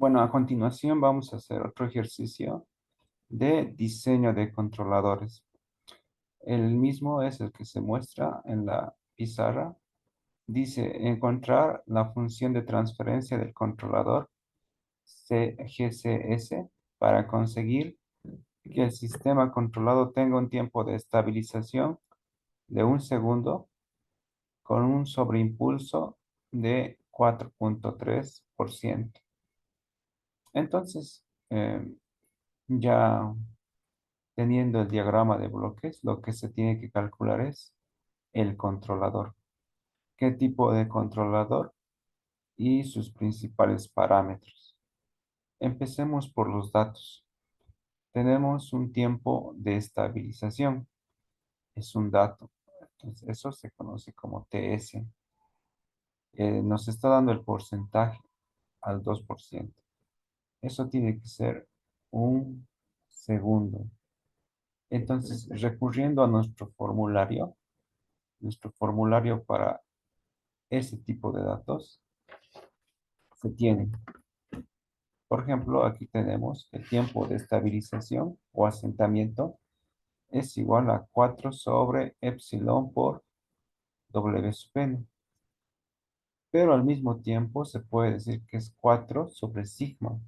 Bueno, a continuación vamos a hacer otro ejercicio de diseño de controladores. El mismo es el que se muestra en la pizarra. Dice encontrar la función de transferencia del controlador GCS para conseguir que el sistema controlado tenga un tiempo de estabilización de 1 segundo con un sobreimpulso de 4,3%. Entonces, ya teniendo el diagrama de bloques, lo que se tiene que calcular es el controlador. ¿Qué tipo de controlador? Y sus principales parámetros. Empecemos por los datos. Tenemos un tiempo de estabilización. Es un dato. Entonces, eso se conoce como TS. Nos está dando el porcentaje al 2%. Eso tiene que ser 1 segundo. Entonces, recurriendo a nuestro formulario para ese tipo de datos se tiene. Por ejemplo, aquí tenemos el tiempo de estabilización o asentamiento es igual a 4 sobre epsilon por W sub n. Pero al mismo tiempo se puede decir que es 4 sobre sigma.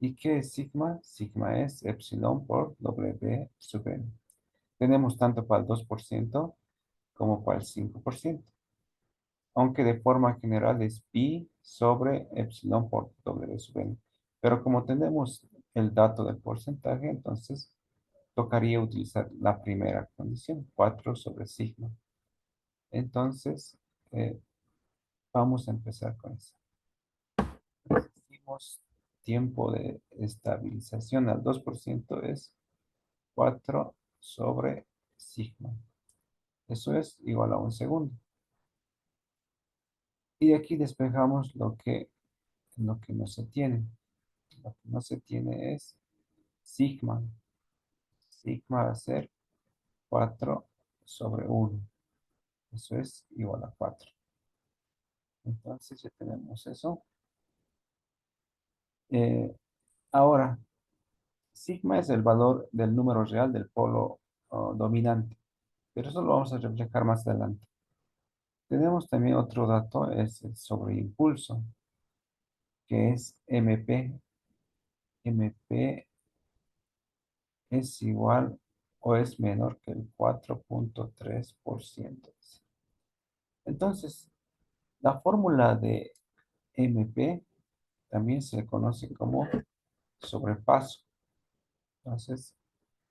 ¿Y qué es sigma? Sigma es epsilon por W sub n. Tenemos tanto para el 2% como para el 5%. Aunque de forma general es pi sobre epsilon por W sub n. Pero como tenemos el dato del porcentaje, entonces tocaría utilizar la primera condición, 4 sobre sigma. Entonces, eh, vamos a empezar con eso. Decimos tiempo de estabilización al 2% es 4 sobre sigma. Eso es igual a 1 segundo. Y de aquí despejamos lo que no se tiene. Lo que no se tiene es sigma. Sigma va a ser 4 sobre 1. Eso es igual a 4. Entonces ya tenemos eso. Eh, Ahora, sigma es el valor del número real del polo dominante, pero eso lo vamos a reflejar más adelante. Tenemos también otro dato, es el sobreimpulso, que es MP. MP es igual o es menor que el 4,3%. Entonces, la fórmula de MP también se conoce como sobrepaso. Entonces,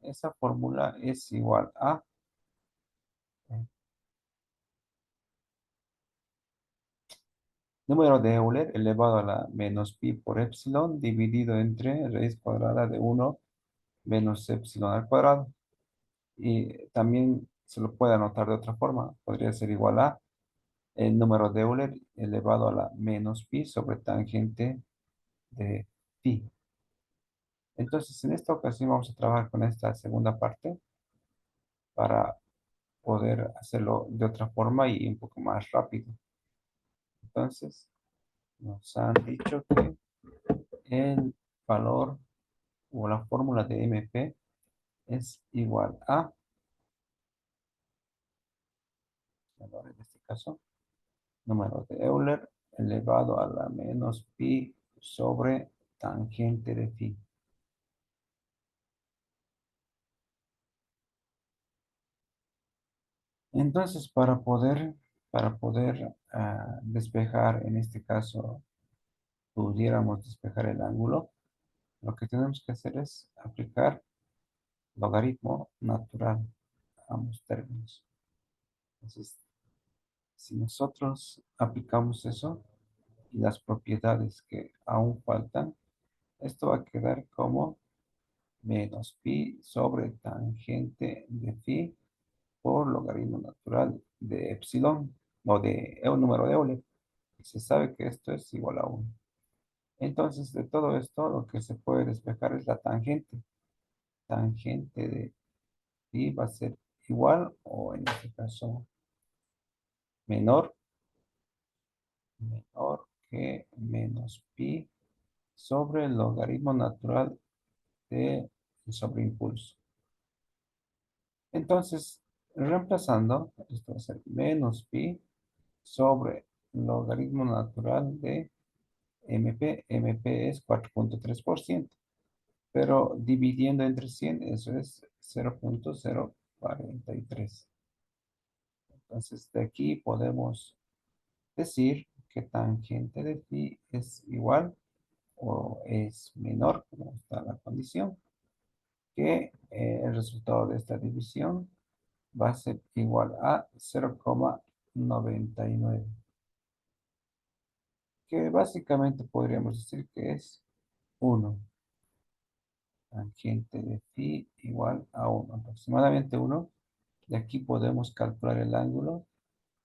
esa fórmula es igual a número de Euler elevado a la menos pi por epsilon dividido entre raíz cuadrada de 1 menos epsilon al cuadrado. Y también se lo puede anotar de otra forma. Podría ser igual a el número de Euler elevado a la menos pi sobre tangente de pi. Entonces, en esta ocasión vamos a trabajar con esta segunda parte para poder hacerlo de otra forma y un poco más rápido. Entonces, nos han dicho que el valor o la fórmula de MP es igual a, valor en este caso, número de Euler elevado a la menos pi sobre tangente de phi. Entonces, para poder despejar, en este caso, pudiéramos despejar el ángulo, lo que tenemos que hacer es aplicar logaritmo natural a ambos términos. Entonces, si nosotros aplicamos eso y las propiedades que aún faltan, esto va a quedar como menos pi sobre tangente de phi por logaritmo natural de epsilon o de un número de Euler. Y se sabe que esto es igual a 1. Entonces, de todo esto, lo que se puede despejar es la tangente. Tangente de phi va a ser igual o en este caso menor, menor que menos pi sobre el logaritmo natural de sobreimpulso. Entonces, reemplazando, esto va a ser menos pi sobre logaritmo natural de MP. MP es 4,3%, pero dividiendo entre 100, eso es 0,043. Entonces, de aquí podemos decir que tangente de phi es igual o es menor, como está la condición, que el resultado de esta división va a ser igual a 0,99, que básicamente podríamos decir que es 1. Tangente de phi igual a 1, aproximadamente 1. De aquí podemos calcular el ángulo,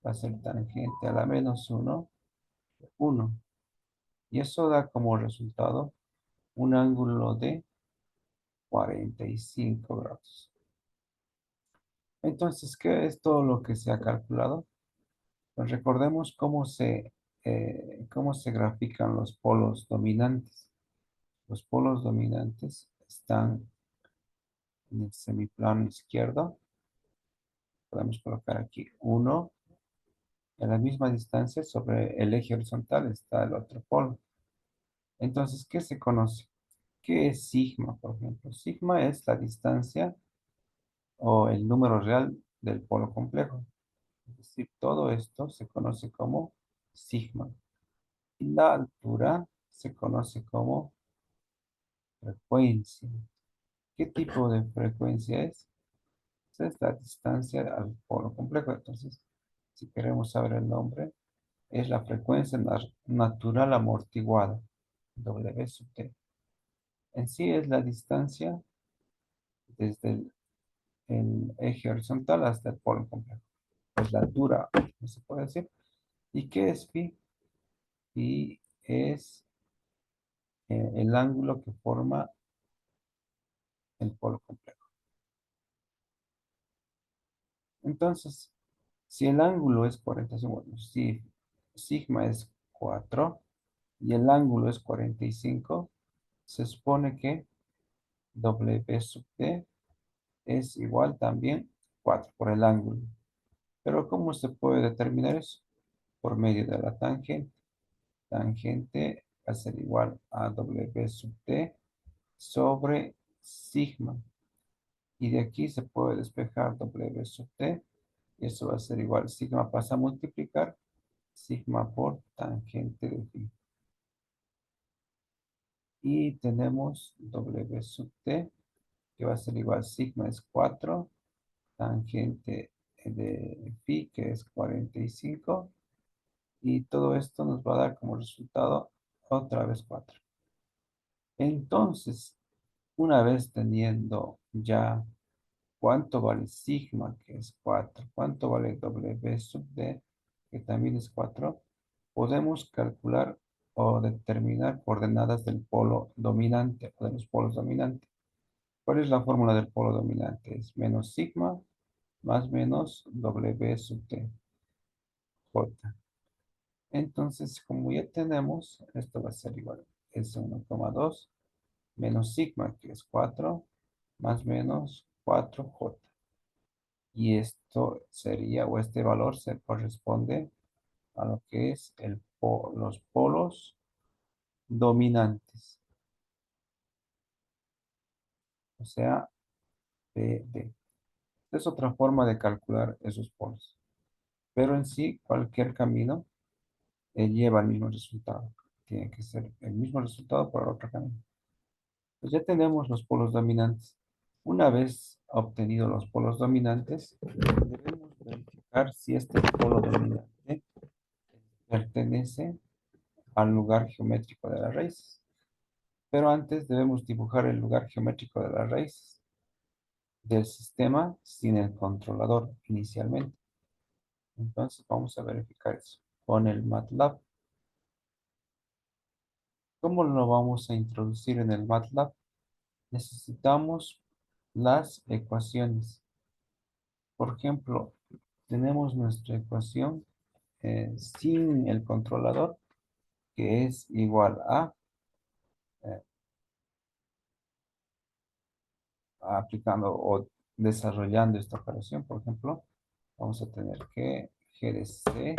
va a ser tangente a la menos 1, 1. Y eso da como resultado un ángulo de 45 grados. Entonces, ¿qué es todo lo que se ha calculado? Pues recordemos cómo se grafican los polos dominantes. Los polos dominantes están en el semiplano izquierdo. Podemos colocar aquí uno. A la misma distancia sobre el eje horizontal está el otro polo. Entonces, ¿qué se conoce? ¿Qué es sigma, por ejemplo? Sigma es la distancia o el número real del polo complejo. Es decir, todo esto se conoce como sigma. Y la altura se conoce como frecuencia. ¿Qué tipo de frecuencia es? Esa es la distancia al polo complejo. Entonces, si queremos saber el nombre, es la frecuencia natural amortiguada, W sub T. En sí es la distancia desde el eje horizontal hasta el polo complejo. Es la altura, ¿no se puede decir? ¿Y qué es pi? Pi es el ángulo que forma el polo complejo. Entonces, si el ángulo es 45, bueno, si sigma es 4 y el ángulo es 45, se supone que W sub T es igual también 4 por el ángulo. Pero ¿cómo se puede determinar eso? Por medio de la tangente. Tangente va a ser igual a W sub T sobre sigma. Y de aquí se puede despejar W sub T. Y eso va a ser igual. Sigma pasa a multiplicar sigma por tangente de phi. Y tenemos W sub T, que va a ser igual. Sigma es 4, tangente de phi, que es 45. Y todo esto nos va a dar como resultado otra vez 4. Entonces, una vez teniendo ya cuánto vale sigma, que es 4, cuánto vale W sub D, que también es 4, podemos calcular o determinar coordenadas del polo dominante o de los polos dominantes. ¿Cuál es la fórmula del polo dominante? Es menos sigma más menos W sub D, J. Entonces, como ya tenemos, esto va a ser igual. Es 1,2 menos sigma, que es 4, más menos 4J. Y esto sería, o este valor se corresponde a lo que es los polos dominantes. O sea, PD. Es otra forma de calcular esos polos. Pero en sí, cualquier camino lleva el mismo resultado. Tiene que ser el mismo resultado por otro camino. Pues ya tenemos los polos dominantes. Una vez obtenidos los polos dominantes, debemos verificar si este polo dominante pertenece al lugar geométrico de las raíces. Pero antes debemos dibujar el lugar geométrico de las raíces del sistema sin el controlador inicialmente. Entonces vamos a verificar eso con el MATLAB. ¿Cómo lo vamos a introducir en el MATLAB? Necesitamos las ecuaciones. Por ejemplo, tenemos nuestra ecuación sin el controlador, que es igual a eh, aplicando o desarrollando esta operación, por ejemplo, vamos a tener que G de C,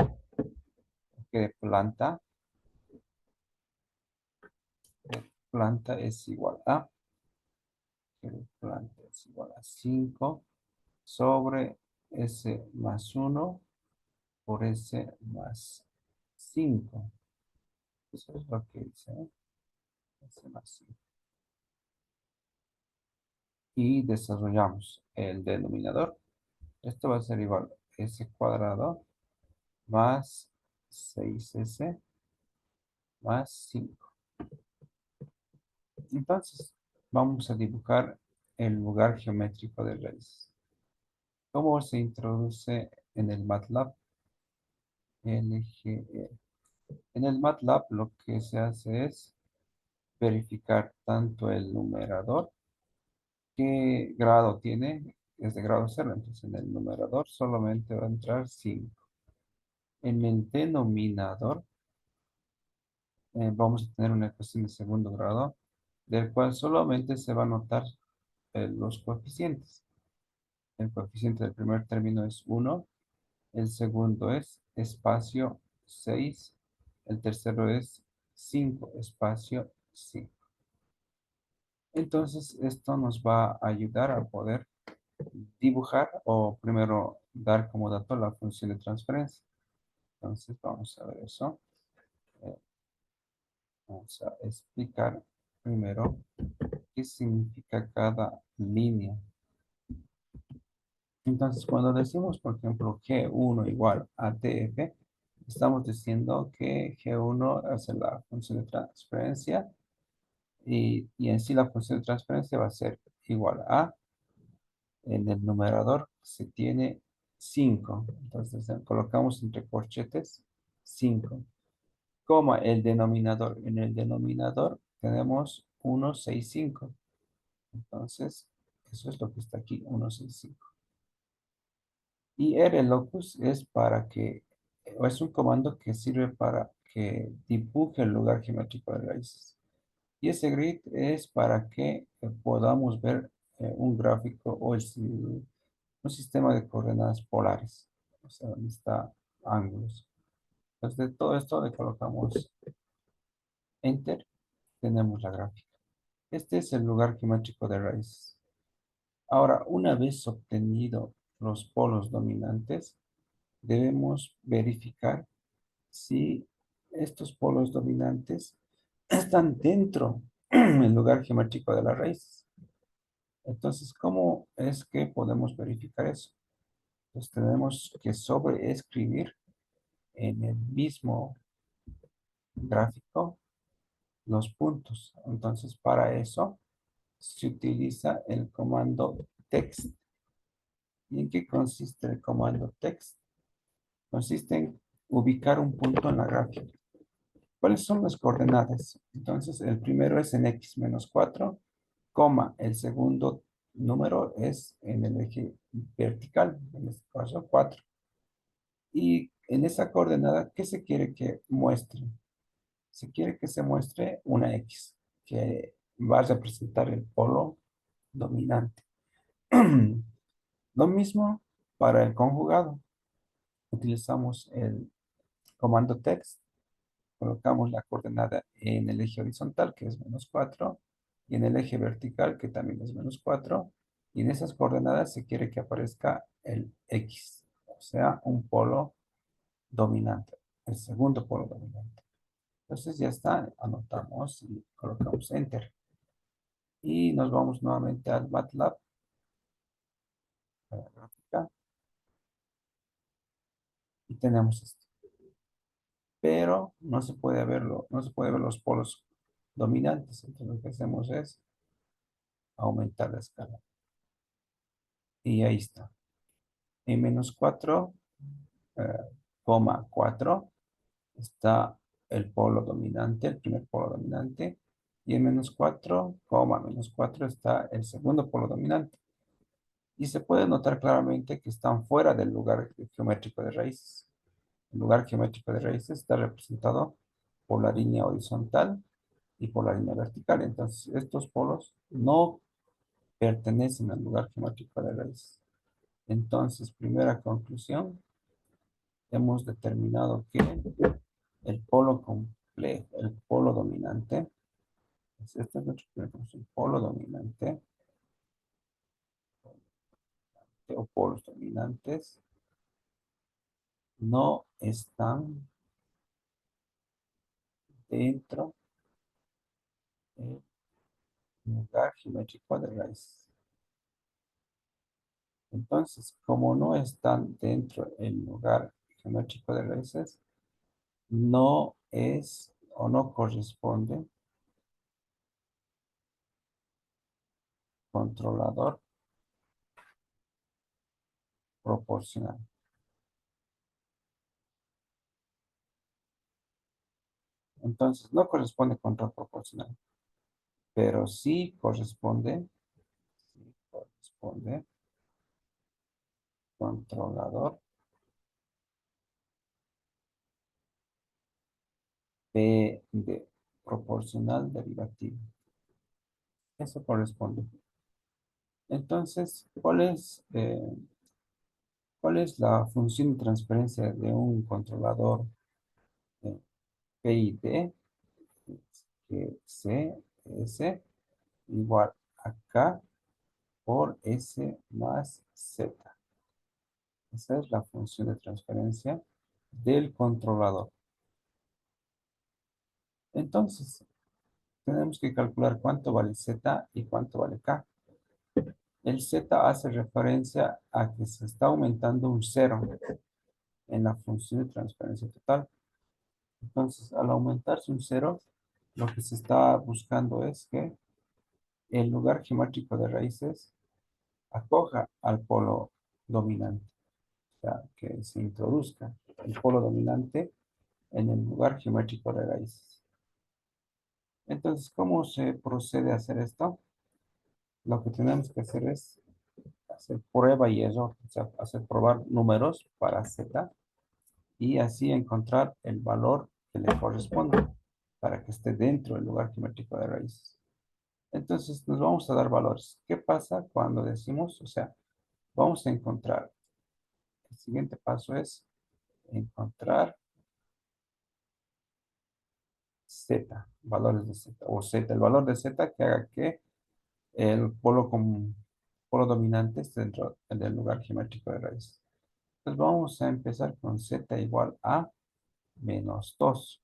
G de planta es igual a, G de planta es igual a 5 sobre S más 1 por S más 5. Eso es lo que dice, ¿eh? S más 5. Y desarrollamos el denominador. Esto va a ser igual a S cuadrado más 6S más 5. Entonces, vamos a dibujar el lugar geométrico de raíz. ¿Cómo se introduce en el MATLAB? LGE. En el MATLAB lo que se hace es verificar tanto el numerador, qué grado tiene, es de grado cero, entonces en el numerador solamente va a entrar 5. En el denominador vamos a tener una ecuación de segundo grado, del cual solamente se va a notar los coeficientes. El coeficiente del primer término es 1, el segundo es espacio 6, el tercero es 5 espacio 5. Entonces, esto nos va a ayudar a poder dibujar o primero dar como dato la función de transferencia. Entonces, vamos a ver eso. Eh, Vamos a explicar primero qué significa cada línea. Entonces, cuando decimos, por ejemplo, G1 igual a TF, estamos diciendo que G1 es la función de transferencia y en sí la función de transferencia va a ser igual a, en el numerador se tiene 5. Entonces, colocamos entre corchetes 5, coma el denominador. En el denominador tenemos 165. Entonces, eso es lo que está aquí, 165. Y locus es para que, o es un comando que sirve para que dibuje el lugar geométrico de raíces. Y ese grid es para que podamos ver un gráfico o un sistema de coordenadas polares. O sea, donde está ángulos. Entonces, de todo esto le colocamos Enter, tenemos la gráfica. Este es el lugar geométrico de raíces. Ahora, una vez obtenido los polos dominantes, debemos verificar si estos polos dominantes están dentro del lugar geométrico de las raíces. Entonces, ¿cómo es que podemos verificar eso? Pues tenemos que sobreescribir en el mismo gráfico los puntos. Entonces, para eso se utiliza el comando text. ¿Y en qué consiste el comando text? Consiste en ubicar un punto en la gráfica. ¿Cuáles son las coordenadas? Entonces, el primero es en x menos 4, coma, el segundo número es en el eje vertical, en este caso 4. Y en esa coordenada, ¿qué se quiere que muestre? Se quiere que se muestre una x, que va a representar el polo dominante. Lo mismo para el conjugado. Utilizamos el comando text, colocamos la coordenada en el eje horizontal, que es menos 4, y en el eje vertical, que también es menos 4, y en esas coordenadas se quiere que aparezca el X, o sea, un polo dominante, el segundo polo dominante. Entonces ya está, anotamos y colocamos Enter. Y nos vamos nuevamente al MATLAB, a la gráfica, y tenemos esto. Pero no se puede verlo, no se puede ver los polos dominantes. Entonces lo que hacemos es aumentar la escala. Y ahí está. En menos 4, coma 4 está el polo dominante, el primer polo dominante. Y en menos 4, coma menos 4 está el segundo polo dominante. Y se puede notar claramente que están fuera del lugar geométrico de raíces. El lugar geométrico de raíces está representado por la línea horizontal y por la línea vertical. Entonces, estos polos no pertenecen al lugar geométrico de raíz. Entonces, primera conclusión, hemos determinado que el polo complejo, el polo dominante, pues este es nuestro primer conclusión, polo dominante o polos dominantes no están dentro del lugar geométrico de raíz. Entonces, como no están dentro del lugar geométrico de raíces, no es o no corresponde controlador proporcional. Entonces, no corresponde control proporcional, pero sí corresponde controlador de proporcional derivativo. Eso corresponde. Entonces, ¿cuál es la función de transferencia de un controlador eh, PID? Que C, S igual a K por S más Z. Esa es la función de transferencia del controlador. Entonces, tenemos que calcular cuánto vale Z y cuánto vale K. El Z hace referencia a que se está aumentando un cero en la función de transferencia total. Entonces, al aumentarse un cero, lo que se está buscando es que el lugar geométrico de raíces acoja al polo dominante, o sea, que se introduzca el polo dominante en el lugar geométrico de raíces. Entonces, ¿cómo se procede a hacer esto? Lo que tenemos que hacer es hacer prueba y error, o sea, hacer probar números para Z y así encontrar el valor que le corresponde para que esté dentro del lugar geométrico de raíces. Entonces, nos vamos a dar valores. ¿Qué pasa cuando decimos, o sea, vamos a encontrar, el siguiente paso es encontrar Z, valores de Z, o Z, el valor de Z que haga que el polo dominante esté dentro del lugar geométrico de raíz. Entonces vamos a empezar con Z igual a menos 2.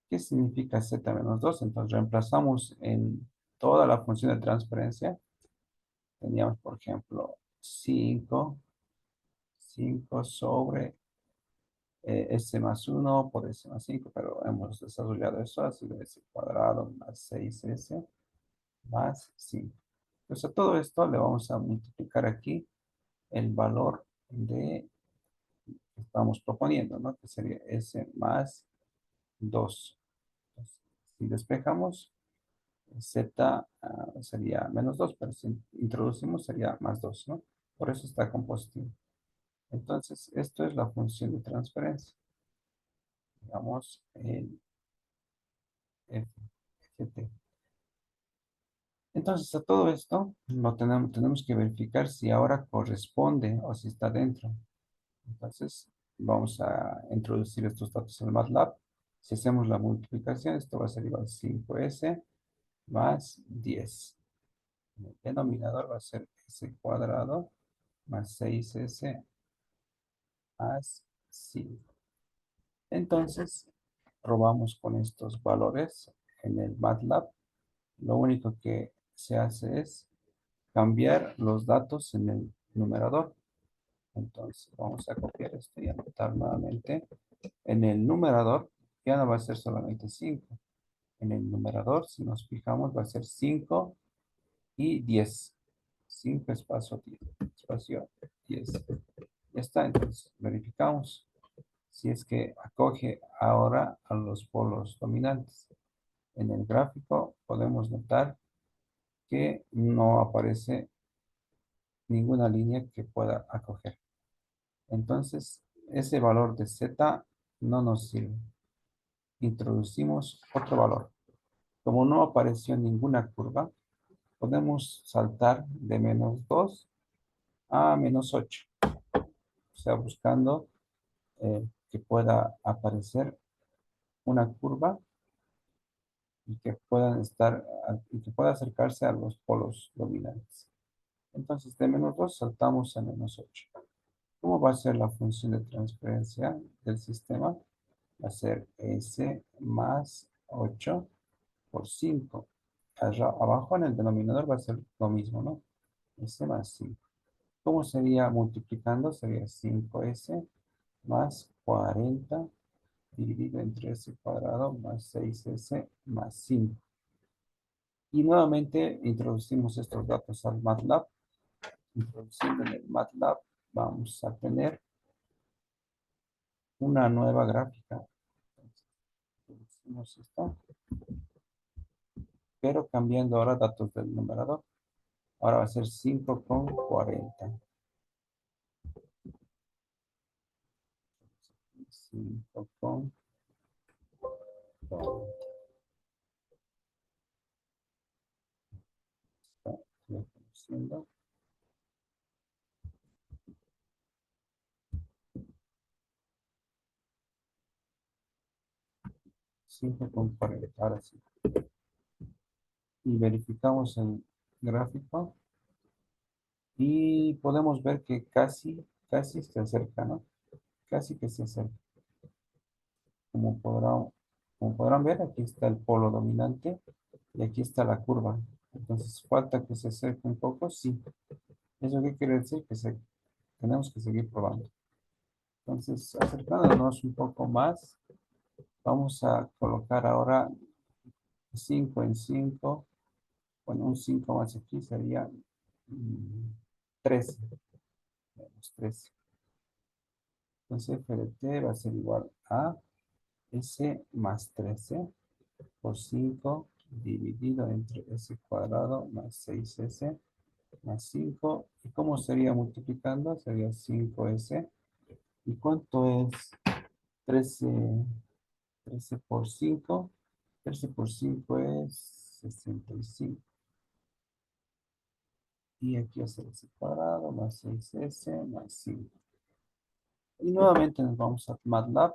¿Qué significa Z menos 2? Entonces reemplazamos en toda la función de transferencia. Teníamos, por ejemplo, 5 sobre S más 1 por S más 5, pero hemos desarrollado eso, así de S cuadrado más 6S más 5. Entonces a todo esto le vamos a multiplicar aquí el valor de que estamos proponiendo, ¿no? Que sería S más 2. Entonces, si despejamos, Z sería menos 2, pero si introducimos sería más 2, ¿no? Por eso está con positivo. Entonces, esto es la función de transferencia. Digamos, el FT. Entonces, a todo esto tenemos que verificar si ahora corresponde o si está dentro. Entonces, vamos a introducir estos datos en el MATLAB. Si hacemos la multiplicación, esto va a ser igual a 5S más 10. El denominador va a ser S cuadrado más 6S más 5. Entonces, probamos con estos valores en el MATLAB. Lo único que se hace es cambiar los datos en el numerador. Entonces, vamos a copiar esto y anotar nuevamente. En el numerador ya no va a ser solamente 5. En el numerador, si nos fijamos, va a ser 5 y 10. 5 espacio 10. Espacio 10. Ya está, entonces verificamos si es que acoge ahora a los polos dominantes. En el gráfico podemos notar que no aparece ninguna línea que pueda acoger. Entonces, ese valor de Z no nos sirve. Introducimos otro valor. Como no apareció ninguna curva, podemos saltar de -2 a -8. O sea, buscando que pueda aparecer una curva y que puedan estar y que pueda acercarse a los polos dominantes. Entonces, de -2 saltamos a -8. ¿Cómo va a ser la función de transferencia del sistema? Va a ser S más 8 por 5. Abajo en el denominador va a ser lo mismo, ¿no? S más 5. ¿Cómo sería multiplicando? Sería 5S más 40 dividido entre S cuadrado más 6S más 5. Y nuevamente introducimos estos datos al MATLAB. Introduciendo en el MATLAB vamos a tener una nueva gráfica. Entonces, introducimos esto, pero cambiando ahora datos del numerador. Ahora va a ser 5,40. 5,40. Está reproduciendo. 5,40. Ahora sí. Y verificamos el gráfico y podemos ver que casi se acerca, ¿no? Casi que se acerca. Como podrán, como podrán ver, aquí está el polo dominante y aquí está la curva. Entonces, falta que se acerque un poco, sí. ¿Eso qué quiere decir? Que tenemos que seguir probando. Entonces, acercándonos un poco más, vamos a colocar ahora 5 en 5. Bueno, un 5 más aquí sería 13. Menos 13. Entonces, f de t va a ser igual a s más 13 por 5 dividido entre s cuadrado más 6s más 5. ¿Y cómo sería multiplicando? Sería 5s. ¿Y cuánto es 13? 13 por 5. 13 por 5 es 65. Y aquí hacer s cuadrado más 6s más 5. Y nuevamente nos vamos a MATLAB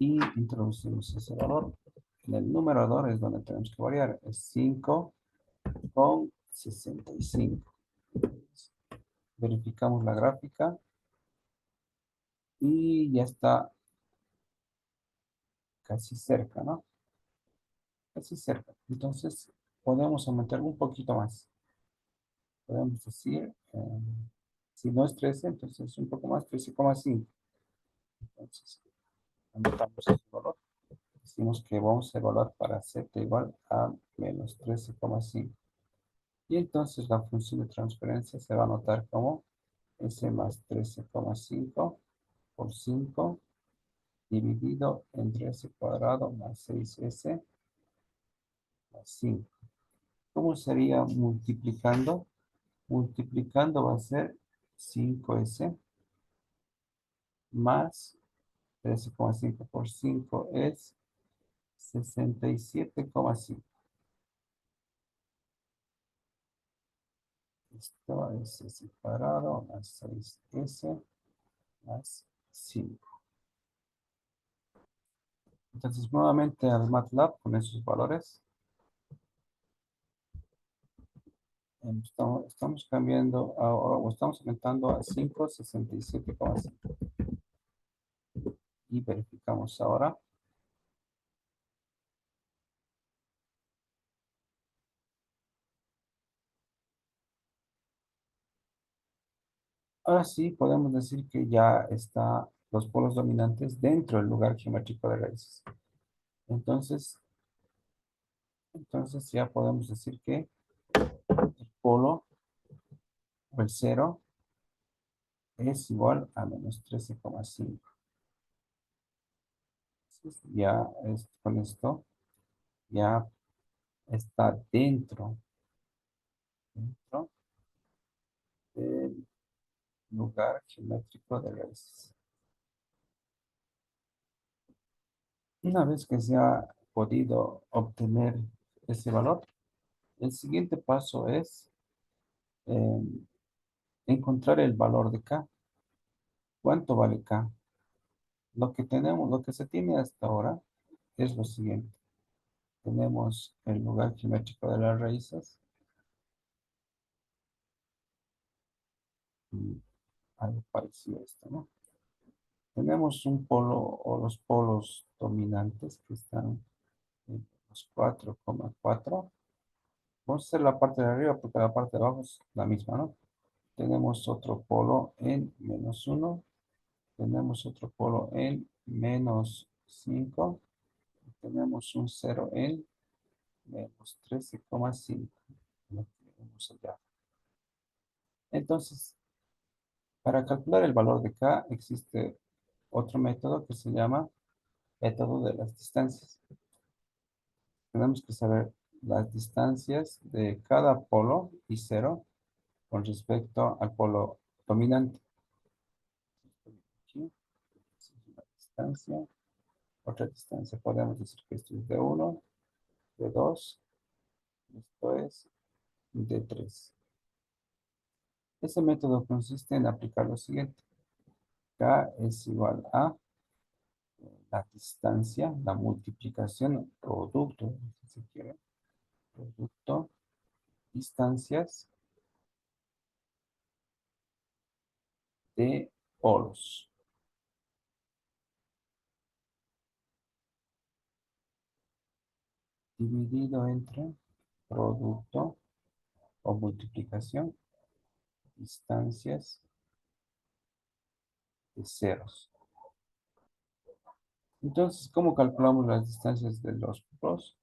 y introducimos ese valor. En el numerador es donde tenemos que variar. Es 5,65. Verificamos la gráfica y ya está casi cerca, ¿no? Casi cerca. Entonces, podemos aumentar un poquito más. Podemos decir, si no es 13, entonces un poco más, 13,5. Entonces, anotamos ese valor. Decimos que vamos a evaluar para z igual a menos 13,5. Y entonces la función de transferencia se va a anotar como s más 13,5 por 5 dividido entre s cuadrado más 6s más 5. ¿Cómo sería multiplicando? Multiplicando va a ser 5s más 13,5 por 5 es 67,5. Esto es s cuadrado más 6s más 5. Entonces, nuevamente al MATLAB con esos valores. Estamos cambiando o estamos aumentando a 5,67,5. Y verificamos ahora. Ahora sí podemos decir que ya está los polos dominantes dentro del lugar geométrico de raíces. Entonces ya podemos decir que el polo o el cero es igual a menos 13,5. Entonces, con esto ya está dentro del lugar geométrico de raíces. Una vez que se ha podido obtener ese valor, el siguiente paso es eh, encontrar el valor de K. ¿Cuánto vale K? Lo que tenemos, lo que se tiene hasta ahora es lo siguiente. Tenemos el lugar geométrico de las raíces, y algo parecido a esto, ¿no? Tenemos un polo o los polos dominantes que están en los 4,4. Vamos a hacer la parte de arriba porque la parte de abajo es la misma, ¿no? Tenemos otro polo en -1. Tenemos otro polo en -5. Tenemos un cero en -13,5. Lo que vemos allá. Entonces, para calcular el valor de K existe otro método que se llama método de las distancias. Tenemos que saber las distancias de cada polo y cero con respecto al polo dominante. Aquí es una distancia, otra distancia. Podemos decir que esto es de 1, de 2, esto es de 3. Ese método consiste en aplicar lo siguiente. K es igual a la distancia, la multiplicación, producto, si se quiere, producto, distancias de polos, dividido entre producto o multiplicación, distancias de ceros. Entonces, ¿cómo calculamos las distancias de los polos?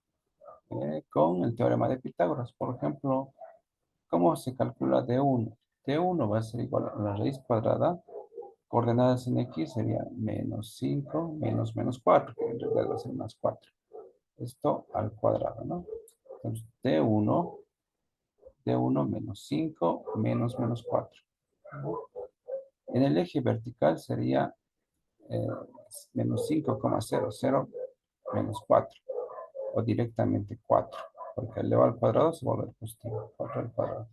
Con el teorema de Pitágoras. Por ejemplo, ¿cómo se calcula D1? D1 va a ser igual a la raíz cuadrada. Coordenadas en X sería -5 menos 4, que en realidad va a ser +4. Esto al cuadrado, ¿no? Entonces, D1 -5 menos 4. En el eje vertical sería eh, -5,00 -4, o directamente 4, porque al elevado al cuadrado se vuelve positivo, 4 al cuadrado.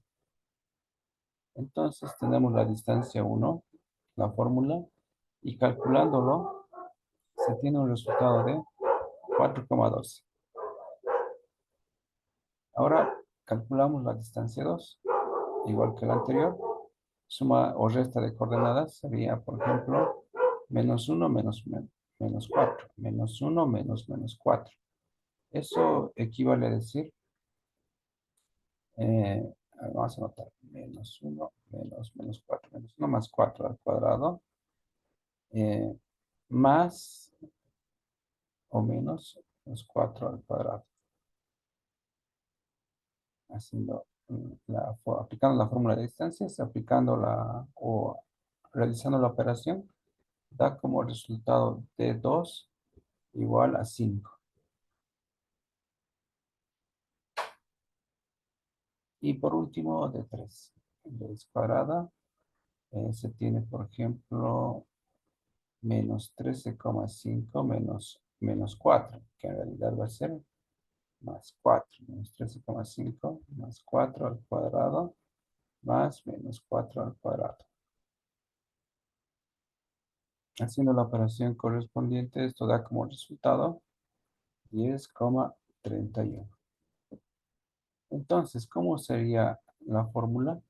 Entonces tenemos la distancia 1, la fórmula, y calculándolo se tiene un resultado de 4,12. Ahora calculamos la distancia 2, igual que la anterior. Suma o resta de coordenadas sería, por ejemplo, -1 -4, -1 -4. Eso equivale a decir, vamos a anotar, -1 -4, -1 más 4 al cuadrado, eh, más o menos -4 al cuadrado. Haciendo aplicando la fórmula de distancias, aplicando o realizando la operación, da como resultado de 2 igual a 5. Y por último, de 3. Raíz cuadrada se tiene, por ejemplo, -13,5 menos 4, que en realidad va a ser +4. -13,5 más 4 al cuadrado más -4 al cuadrado. Haciendo la operación correspondiente, esto da como resultado 10,31. Entonces, ¿cómo sería la fórmula?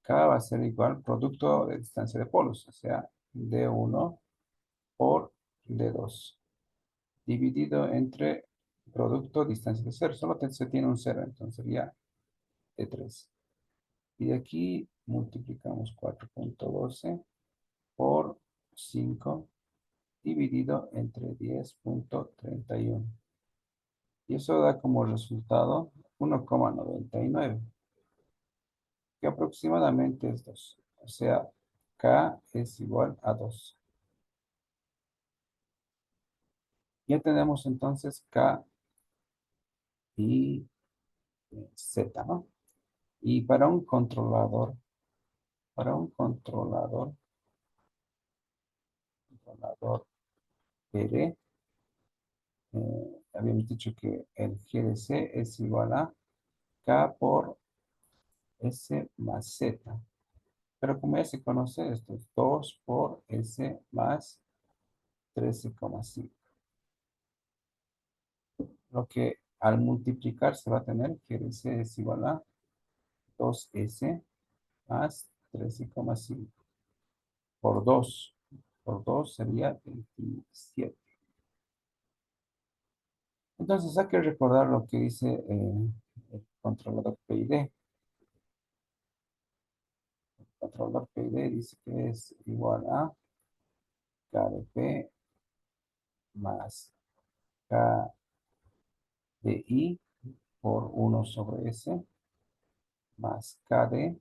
K va a ser igual producto de distancia de polos, o sea, D1 por D2, dividido entre producto distancia de cero. Solo se tiene un cero, entonces sería D3. Y de aquí multiplicamos 4,12 por 5 dividido entre 10,31. Y eso da como resultado 1,99, que aproximadamente es 2. O sea, K es igual a 2. Ya tenemos entonces K y Z, ¿no? Y para un controlador PD, habíamos dicho que el G de C es igual a K por S más Z. Pero como ya se conoce, esto es 2 por S más 13,5. Lo que al multiplicar se va a tener que C es igual a 2S más 13,5 por 2. Por 2 sería 27. Entonces hay que recordar lo que dice el controlador PID. El controlador PID dice que es igual a K de P más K de I por 1/S más K de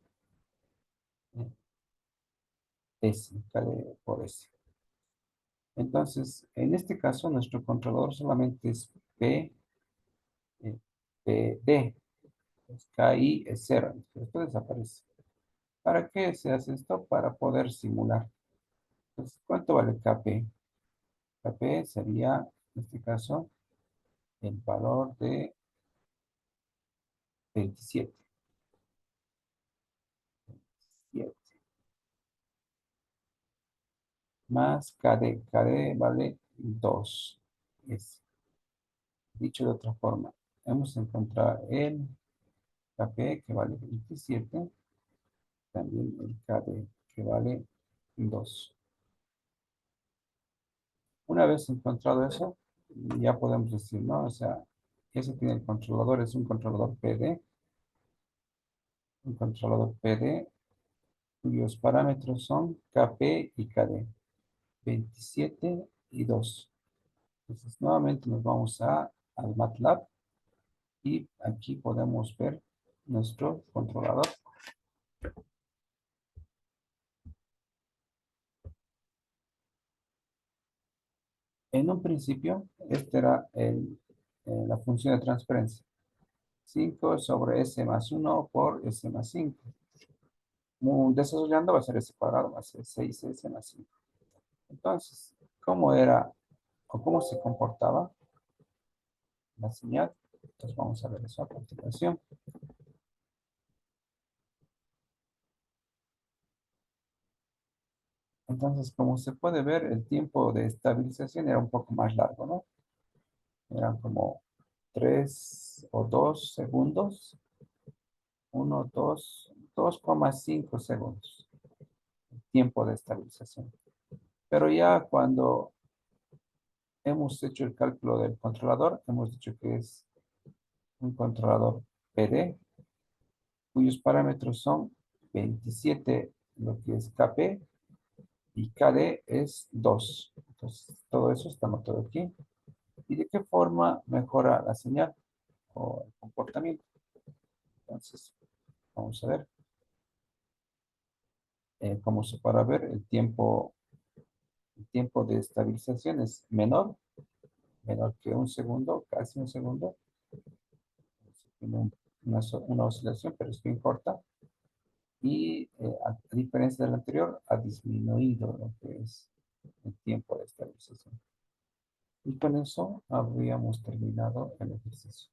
S, K de por S. Entonces, en este caso, nuestro controlador solamente es PD. Pues KI es 0. Esto desaparece. ¿Para qué se hace esto? Para poder simular. Entonces, ¿cuánto vale KP? KP sería, en este caso, el valor de 27. 7 más KD. KD vale 2. Es, dicho de otra forma, hemos encontrado el KP que vale 27, también el KD que vale 2. Una vez encontrado eso, ya podemos decir, ¿no? O sea, ese tiene el controlador, es un controlador PD cuyos parámetros son KP y KD, 27 y 2. Entonces, nuevamente nos vamos al MATLAB y aquí podemos ver nuestro controlador. En un principio, esta era la función de transferencia. 5 sobre S más 1 por S más 5. Desarrollando va a ser S cuadrado, va a ser 6S más 5. Entonces, ¿cómo era o cómo se comportaba la señal? Entonces vamos a ver eso a continuación. Entonces, como se puede ver, el tiempo de estabilización era un poco más largo, ¿no? Eran como 3 o 2 segundos, 1, 2, 2,5 segundos, tiempo de estabilización. Pero ya cuando hemos hecho el cálculo del controlador, hemos dicho que es un controlador PD, cuyos parámetros son 27, lo que es KP, y KD es 2. Entonces, todo eso está anotado aquí. ¿Y de qué forma mejora la señal o el comportamiento? Entonces, vamos a ver. Como se para ver, el tiempo de estabilización es menor que un segundo, casi un segundo. Tiene una oscilación, pero es bien corta. Y a diferencia del anterior, ha disminuido lo que es el tiempo de estabilización. Y con eso habríamos terminado el ejercicio.